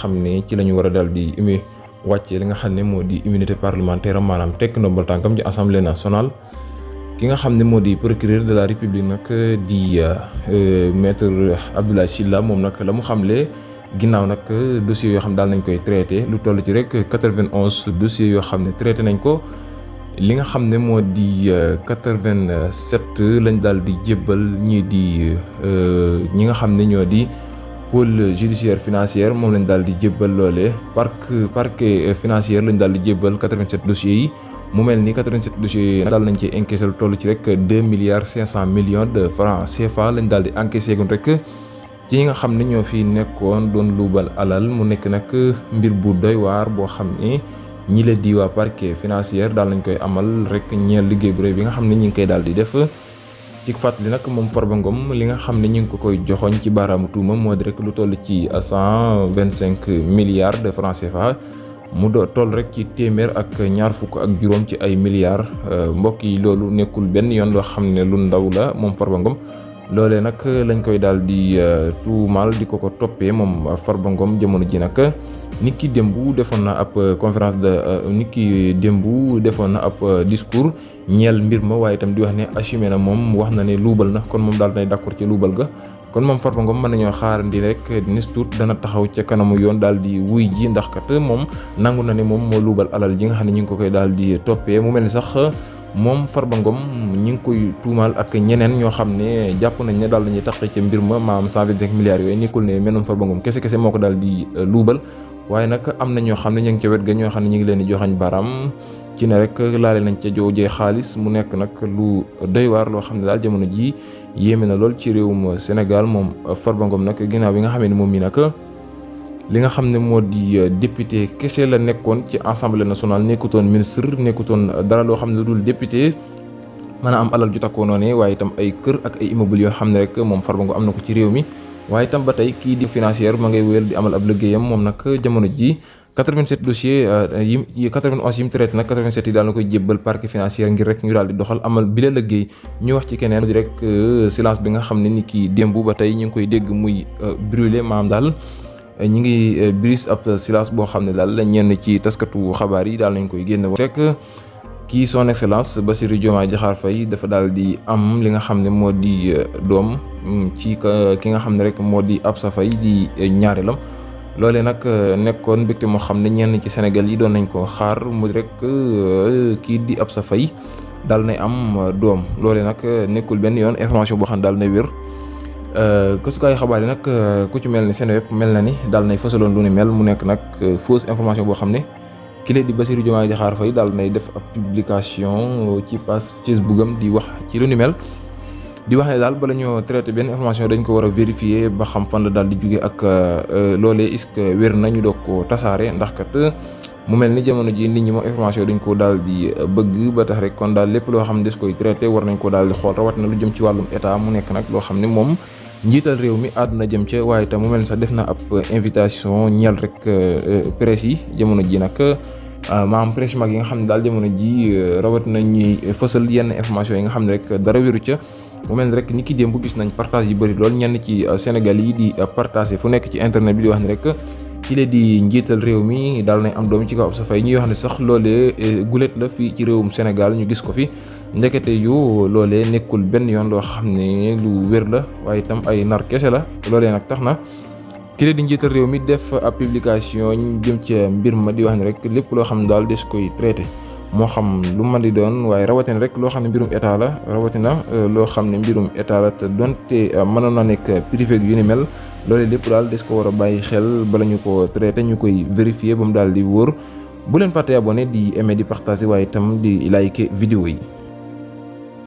xam ne ci la ñu war a daal di wàccee li nga xam ne moo di immunité parlementaire maanaam tekk ndombal tànkam ci assemblée nationale. ki nga xam ne moo di procureur de la république nag di maître Abdoulaye Sylla moom nag la mu xamle ginnaaw nag dossiers yoo xam ne daal nañ koy traité lu toll ci rek 91 dossiers yoo xam ne traité nañ ko. li nga xam ne moo di 87 lañ daal di jébbal ñii di ñi nga xam ne ñoo di pôle judiciaire financière moom lañ daal di jébbal loolee parquet financière lañ daal di jébbal 87 dossiers yi mu mel ni 87 dossiers yi daal nañ ci encaissé lu toll ci rek 2 milliards 500 millions de francs CFA lañ daal di encaissé gun rek ci ñi nga xam ne ñoo fi nekkoon doon luubal alal mu nekk nag mbir bu doy waar boo xam ne ñi la di waa parquet financière daal nañ koy amal rek ñeel liggéey bu rëy bi nga xam ne ñi ngi koy daal di def ci fàttali nag moom Farba Ngom li nga xam ne ñu ngi ko koy joxoñ ci baaraamu tuuma moo di rek lu toll ci 125 milliards de francs CFA mu toll rek ci téeméer ak ñaar fukk ak juróom ci ay milliards mbokk yi loolu nekkul benn yoon loo xam ne lu ndaw la moom Farba Ngom loolee nag lañ koy daal di tuumaal di ko toppee moom Farba Ngom jamono ji nag nit ki démb defoon na ab conférence de defoon na ab discours ñeel mbir ma waaye itam di wax ne assumé na moom wax na ne luubal na kon moom daal nay d'accord ci luubal ga kon moom Farba Ngom mën nañoo xaarandi rek nis tuut dana taxaw ca kanamu yoon daal di wuy ji ndax kat moom nangu na ne moom moo luubal alal ji nga xam ne ñu ngi ko koy daal di toppee mu mel ni sax moom Farba Ngom ñi ngi koy tuumaal ak ñeneen ñoo xam ne jàpp nañ ne daal dañuy taqe ca mbir ma maam 125 milliards yooyu nekkul ne menoon Farba Ngom kese moo ko daal di luubal waaye nag am na ñoo xam ne ñu ngi ca wet ga ñoo xam ne ñu ngi leen di joxañ baaraam ci ne rek laale nañ ca joojee xaalis mu nekk nag lu doy waar loo xam ne daal jamono ji yéeme na lool ci réewum Sénégal moom Farba Ngom nag ginnaaw bi nga xamee ne moom mi nag li nga xam ne moo di député kese la nekkoon ci assemblée nationale nekkutoon ministre nekkutoon dara loo xam ne lu dul député mën a am alal ju takkoo noonu waaye itam ay kër ak ay immeuble yoo xam ne rek moom Farba Ngom am na ko ci réew mi waaye itam ba tey kii di financière ma ngay wéyal di amal ab liggéeyam moom nag jamono ji 87 dossiers yi 91 yi mu traité nag 87 yi daal na koy jébbal parquet financière ngir rek ñu daal di doxal amal bi la liggéey ñu wax ci keneen di rek silence bi nga xam ne ni ki démb ba tey ñu ngi koy dégg muy brûler maam daal ñi ngi brise ab silence boo xam ne daal ñenn ci taskatu xabaar yi daal nañ koy génn rek kii son excellence Bassirou Diomaye Diakhar Faye dafa daal di am li nga xam ne moo di doom ci ki nga xam ne rek moo di Absa Faye di ñaareelam loolee nag nekkoon mbégte moo xam ne ñenn ci Sénégal yi doon nañ ko xaar mu rek kii di Absa Faye daal nay am doom loolee nag nekkul benn yoon information boo xam ne daal nay wér kësukaayu xabaar yi nag ku ci mel ni Seneweb mel na ni daal nay fësaloon lu ni mel mu nekk nag fausse information boo xam ne kile di Bassirou Diomaye Diakhar Faye daal nay def ab publication ci page Facebook am di wax ci lu ni mel di wax ne daal bala ñoo traité benn information dañ ko war a vérifier ba xam fan la daal di jóge ak loolee est-ce que wér na ñu doog ko tasaare ndax kat mu mel ni jamono ji nit ñi moom information dañ ko daal di bëgg ba tax rek kon daal lépp loo xam ne des koy traité war nañ ko daal di xool rawat na lu jëm ci wàllum état mu nekk nag loo xam ne moom njiital réew mi àdduna jëm ca waaye itam mu mel ni sax def na ab invitation ñeel rek presse yi jamono ji nag maam presse mag yi nga xam ne daal jamono ji rawat na ñuy fësal yenn information yi nga xam ne rek dara wéru ca mu mel ni rek ni ki démb gis nañ partage yu bëri lool ñenn ci Sénégal yi di partager fu nekk ci internet bi di wax ni rek ci la di njiital réew mi daal nañ am doom ci kaw Absa Faye ñuy wax ne sax loolee gulet la fii ci réewum Sénégal ñu gis ko fi ndekete yu loolee nekkul benn yoon loo xam ne lu wér la waaye itam ay nar kese la loolee nag tax na ki la di njiital réew mi def ab publication ñu jëm ca mbir ma di wax ne rek lépp loo xam ne daal des koy traité moo xam lu mën di doon waaye rawatina rek loo xam ne mbirum état la rawatina loo xam ne mbirum état la te donte mënoon na nekk privé yu ni mel loolu lépp daal des ko war a bàyyi xel bala ñu ko traité ñu koy vérifier ba mu daal di wóor bu leen fàtte abonné di aimer di partager waaye itam di liker vidéo yi.